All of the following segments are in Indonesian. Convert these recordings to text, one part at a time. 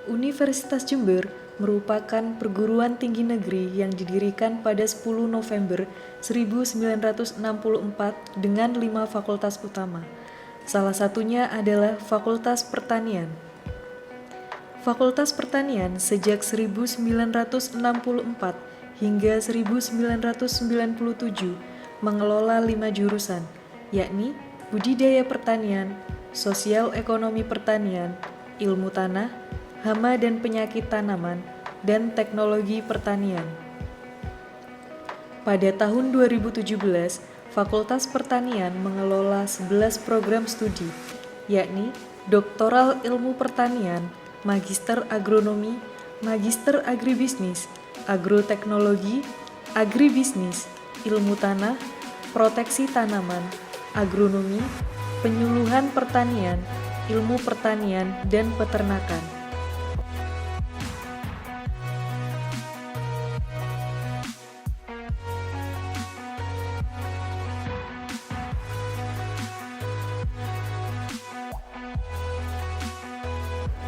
Universitas Jember merupakan perguruan tinggi negeri yang didirikan pada 10 November 1964 dengan 5 fakultas utama. Salah satunya adalah Fakultas Pertanian. Fakultas Pertanian sejak 1964 hingga 1997 mengelola 5 jurusan, yakni Budidaya Pertanian, Sosial Ekonomi Pertanian, Ilmu Tanah, Hama dan Penyakit Tanaman, dan Teknologi Pertanian. Pada tahun 2017, Fakultas Pertanian mengelola 11 program studi, yakni Doktoral Ilmu Pertanian, Magister Agronomi, Magister Agribisnis, Agroteknologi, Agribisnis, Ilmu Tanah, Proteksi Tanaman, Agronomi, Penyuluhan Pertanian, Ilmu Pertanian, dan Peternakan.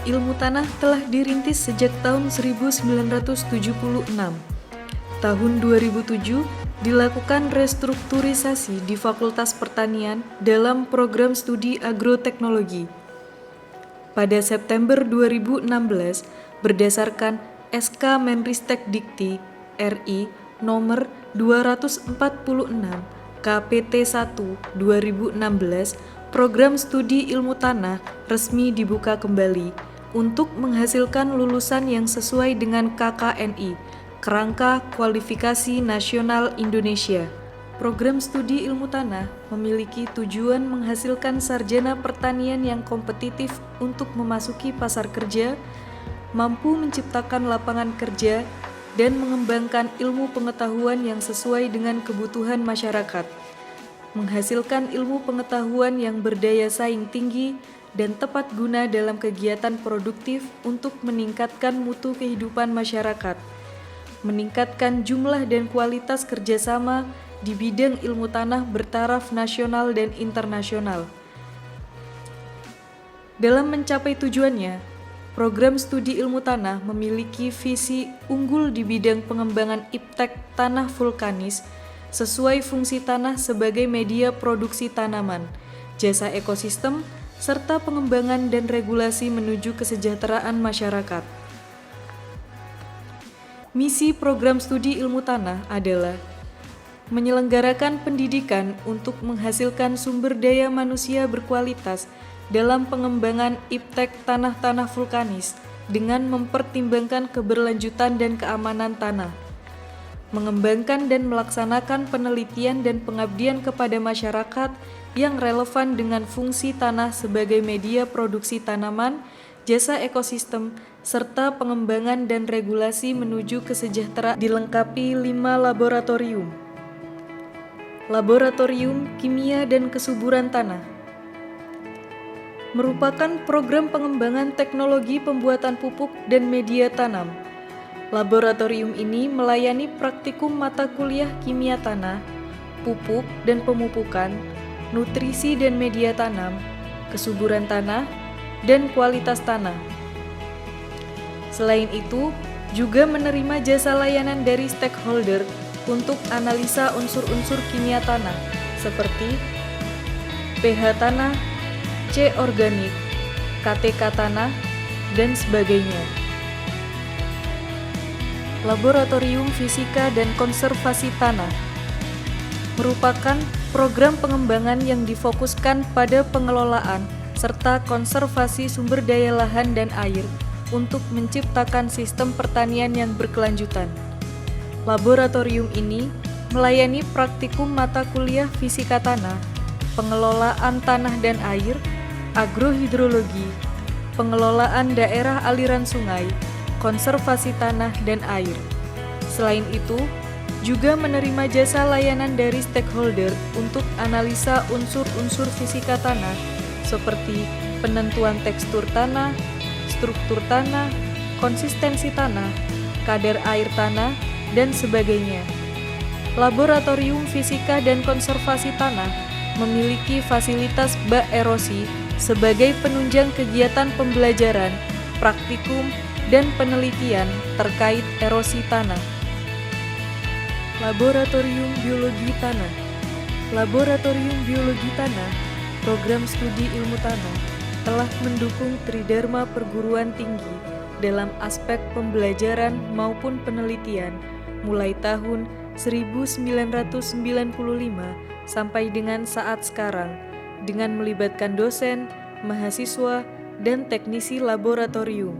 Ilmu tanah telah dirintis sejak tahun 1976. Tahun 2007 dilakukan restrukturisasi di Fakultas Pertanian dalam program studi agroteknologi. Pada September 2016, berdasarkan SK Menristek Dikti RI nomor 246 KPT 1 2016, program studi ilmu tanah resmi dibuka kembali untuk menghasilkan lulusan yang sesuai dengan KKNI, Kerangka Kualifikasi Nasional Indonesia. Program studi ilmu tanah memiliki tujuan menghasilkan sarjana pertanian yang kompetitif untuk memasuki pasar kerja, mampu menciptakan lapangan kerja, dan mengembangkan ilmu pengetahuan yang sesuai dengan kebutuhan masyarakat. Menghasilkan ilmu pengetahuan yang berdaya saing tinggi dan tepat guna dalam kegiatan produktif untuk meningkatkan mutu kehidupan masyarakat, meningkatkan jumlah dan kualitas kerjasama di bidang ilmu tanah bertaraf nasional dan internasional. Dalam mencapai tujuannya, program studi ilmu tanah memiliki visi unggul di bidang pengembangan iptek tanah vulkanis sesuai fungsi tanah sebagai media produksi tanaman, jasa ekosistem, serta pengembangan dan regulasi menuju kesejahteraan masyarakat. Misi program studi ilmu tanah adalah menyelenggarakan pendidikan untuk menghasilkan sumber daya manusia berkualitas dalam pengembangan iptek tanah-tanah vulkanis dengan mempertimbangkan keberlanjutan dan keamanan tanah, mengembangkan dan melaksanakan penelitian dan pengabdian kepada masyarakat yang relevan dengan fungsi tanah sebagai media produksi tanaman, jasa ekosistem, serta pengembangan dan regulasi menuju kesejahteraan dilengkapi 5 laboratorium. Laboratorium Kimia dan Kesuburan Tanah merupakan program pengembangan teknologi pembuatan pupuk dan media tanam. Laboratorium ini melayani praktikum mata kuliah kimia tanah, pupuk dan pemupukan, nutrisi dan media tanam, kesuburan tanah, dan kualitas tanah. Selain itu, juga menerima jasa layanan dari stakeholder untuk analisa unsur-unsur kimia tanah seperti pH tanah, C organik, KTK tanah, dan sebagainya. Laboratorium Fisika dan Konservasi Tanah merupakan program pengembangan yang difokuskan pada pengelolaan serta konservasi sumber daya lahan dan air untuk menciptakan sistem pertanian yang berkelanjutan. Laboratorium ini melayani praktikum mata kuliah fisika tanah, pengelolaan tanah dan air, agrohidrologi, pengelolaan daerah aliran sungai, konservasi tanah dan air. Selain itu, juga menerima jasa layanan dari stakeholder untuk analisa unsur-unsur fisika tanah seperti penentuan tekstur tanah, struktur tanah, konsistensi tanah, kadar air tanah, dan sebagainya. Laboratorium Fisika dan Konservasi Tanah memiliki fasilitas bak erosi sebagai penunjang kegiatan pembelajaran praktikum, dan penelitian terkait erosi tanah. Laboratorium Biologi Tanah. Laboratorium Biologi Tanah, program studi ilmu tanah, telah mendukung Tridharma Perguruan Tinggi dalam aspek pembelajaran maupun penelitian mulai tahun 1995 sampai dengan saat sekarang dengan melibatkan dosen, mahasiswa, dan teknisi laboratorium.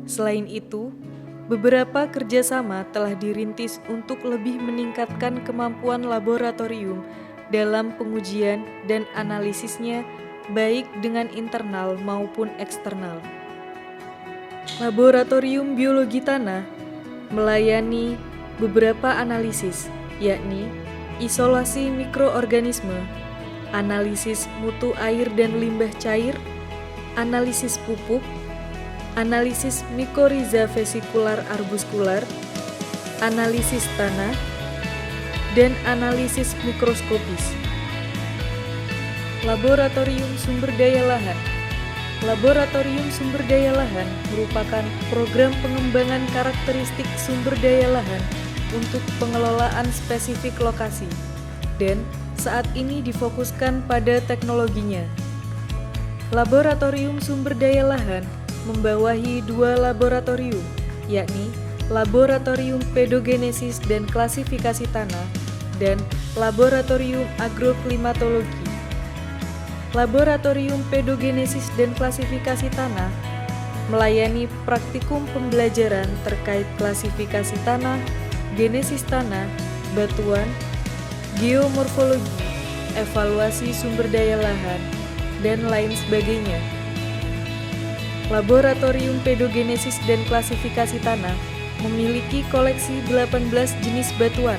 Selain itu, beberapa kerjasama telah dirintis untuk lebih meningkatkan kemampuan laboratorium dalam pengujian dan analisisnya baik dengan internal maupun eksternal. Laboratorium Biologi Tanah melayani beberapa analisis, yakni isolasi mikroorganisme, analisis mutu air dan limbah cair, analisis pupuk, analisis mikoriza vesikular arbuskular, analisis tanah, dan analisis mikroskopis. Laboratorium Sumber Daya Lahan. Laboratorium Sumber Daya Lahan merupakan program pengembangan karakteristik sumber daya lahan untuk pengelolaan spesifik lokasi, dan saat ini difokuskan pada teknologinya. Laboratorium Sumber Daya Lahan membawahi dua laboratorium, yakni Laboratorium Pedogenesis dan Klasifikasi Tanah dan Laboratorium Agroklimatologi. Laboratorium Pedogenesis dan Klasifikasi Tanah melayani praktikum pembelajaran terkait klasifikasi tanah, genesis tanah, batuan, geomorfologi, evaluasi sumber daya lahan, dan lain sebagainya. Laboratorium Pedogenesis dan Klasifikasi Tanah memiliki koleksi 18 jenis batuan.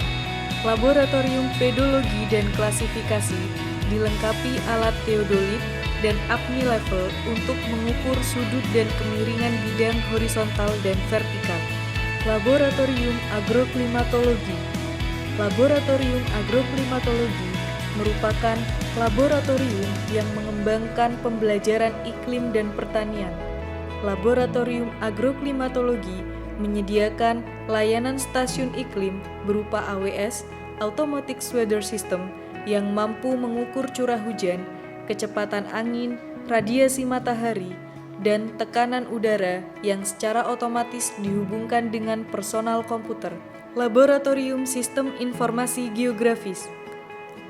Laboratorium Pedologi dan Klasifikasi dilengkapi alat teodolit dan apni level untuk mengukur sudut dan kemiringan bidang horizontal dan vertikal. Laboratorium Agroklimatologi. Laboratorium Agroklimatologi merupakan laboratorium yang mengembangkan pembelajaran iklim dan pertanian. Laboratorium Agroklimatologi menyediakan layanan stasiun iklim berupa AWS, Automatic Weather System, yang mampu mengukur curah hujan, kecepatan angin, radiasi matahari, dan tekanan udara yang secara otomatis dihubungkan dengan personal komputer. Laboratorium Sistem Informasi Geografis.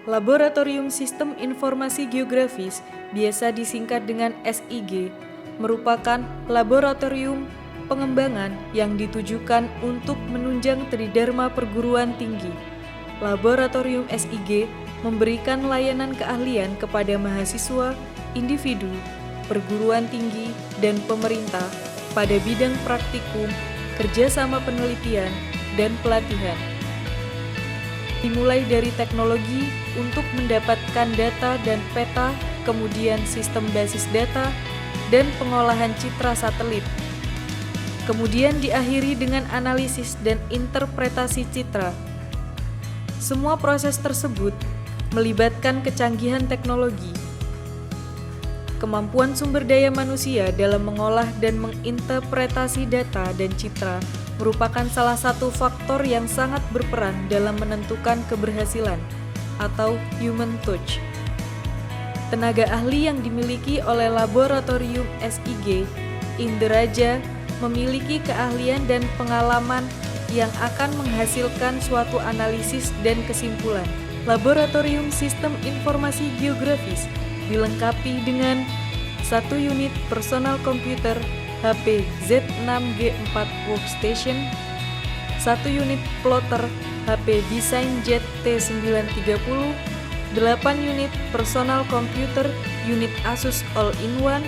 Laboratorium Sistem Informasi Geografis, biasa disingkat dengan SIG, merupakan laboratorium pengembangan yang ditujukan untuk menunjang Tridharma Perguruan Tinggi. Laboratorium SIG memberikan layanan keahlian kepada mahasiswa, individu, perguruan tinggi, dan pemerintah pada bidang praktikum, kerjasama penelitian, dan pelatihan. Dimulai dari teknologi untuk mendapatkan data dan peta, kemudian sistem basis data, dan pengolahan citra satelit. Kemudian diakhiri dengan analisis dan interpretasi citra. Semua proses tersebut melibatkan kecanggihan teknologi. Kemampuan sumber daya manusia dalam mengolah dan menginterpretasi data dan citra merupakan salah satu faktor yang sangat berperan dalam menentukan keberhasilan atau human touch. Tenaga ahli yang dimiliki oleh laboratorium SIG, Inderaja, memiliki keahlian dan pengalaman yang akan menghasilkan suatu analisis dan kesimpulan. Laboratorium Sistem Informasi Geografis dilengkapi dengan 1 unit personal komputer HP Z6G4 Workstation, 1 unit plotter HP Design Jet T930, 8 unit personal komputer unit Asus All-in-One,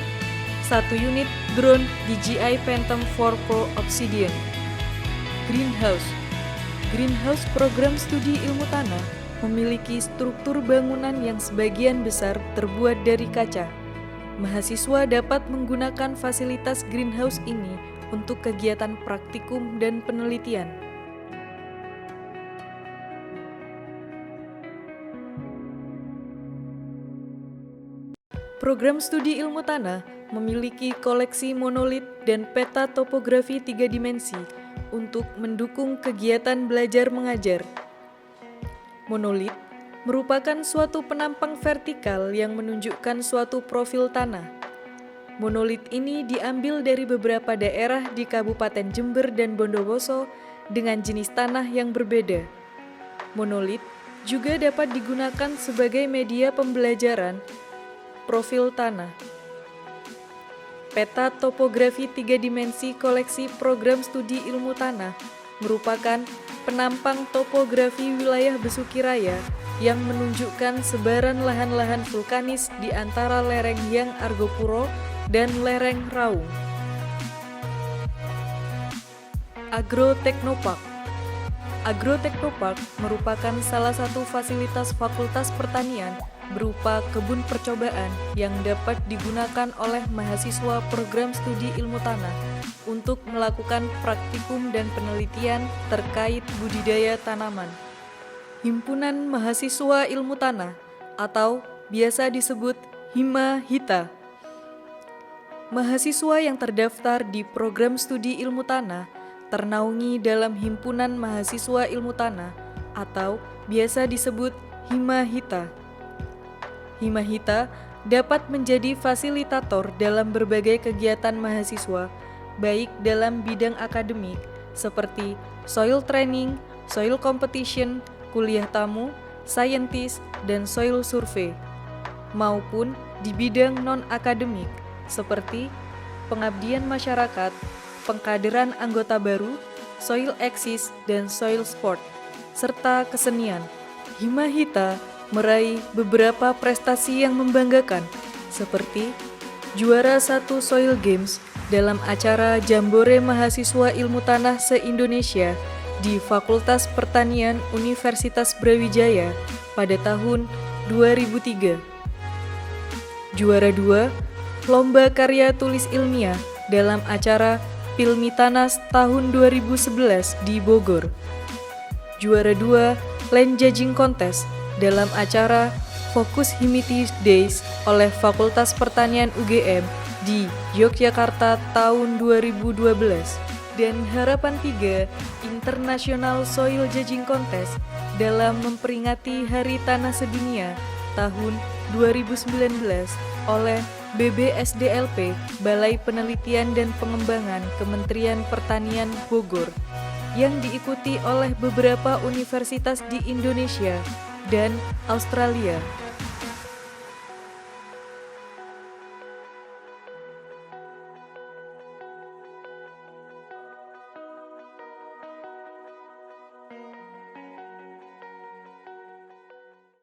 1 unit drone DJI Phantom 4 Pro Obsidian. Greenhouse. Greenhouse program studi ilmu tanah memiliki struktur bangunan yang sebagian besar terbuat dari kaca. Mahasiswa dapat menggunakan fasilitas greenhouse ini untuk kegiatan praktikum dan penelitian. Program studi ilmu tanah memiliki koleksi monolit dan peta topografi 3 dimensi untuk mendukung kegiatan belajar mengajar. Monolit merupakan suatu penampang vertikal yang menunjukkan suatu profil tanah. Monolit ini diambil dari beberapa daerah di Kabupaten Jember dan Bondowoso dengan jenis tanah yang berbeda. Monolit juga dapat digunakan sebagai media pembelajaran profil tanah. Peta topografi 3 dimensi koleksi program studi ilmu tanah merupakan penampang topografi wilayah Besuki Raya yang menunjukkan sebaran lahan-lahan vulkanis di antara lereng Hyang Argopuro dan lereng Raung. Agroteknopark. Agroteknopark merupakan salah satu fasilitas Fakultas Pertanian berupa kebun percobaan yang dapat digunakan oleh mahasiswa program studi ilmu tanah untuk melakukan praktikum dan penelitian terkait budidaya tanaman. Himpunan Mahasiswa Ilmu Tanah atau biasa disebut Hima-Hita. Mahasiswa yang terdaftar di program studi ilmu tanah ternaungi dalam Himpunan Mahasiswa Ilmu Tanah atau biasa disebut Hima-Hita. Hima-Hita dapat menjadi fasilitator dalam berbagai kegiatan mahasiswa, baik dalam bidang akademik seperti soil training, soil competition, kuliah tamu, saintis, dan soil survey, maupun di bidang non-akademik seperti pengabdian masyarakat, pengkaderan anggota baru, soil eksis, dan soil sport, serta kesenian. Hima-Hita meraih beberapa prestasi yang membanggakan, seperti juara 1 Soil Games dalam acara Jambore Mahasiswa Ilmu Tanah se-Indonesia di Fakultas Pertanian Universitas Brawijaya pada tahun 2003. Juara 2 Lomba Karya Tulis Ilmiah dalam acara Pilmi Tanas tahun 2011 di Bogor. Juara 2 Land Judging Contest dalam acara Fokus Humidity Days oleh Fakultas Pertanian UGM di Yogyakarta tahun 2012. Dan Harapan 3 International Soil Judging Contest dalam memperingati Hari Tanah Sedunia tahun 2019 oleh BBSDLP Balai Penelitian dan Pengembangan Kementerian Pertanian Bogor yang diikuti oleh beberapa universitas di Indonesia dan Australia.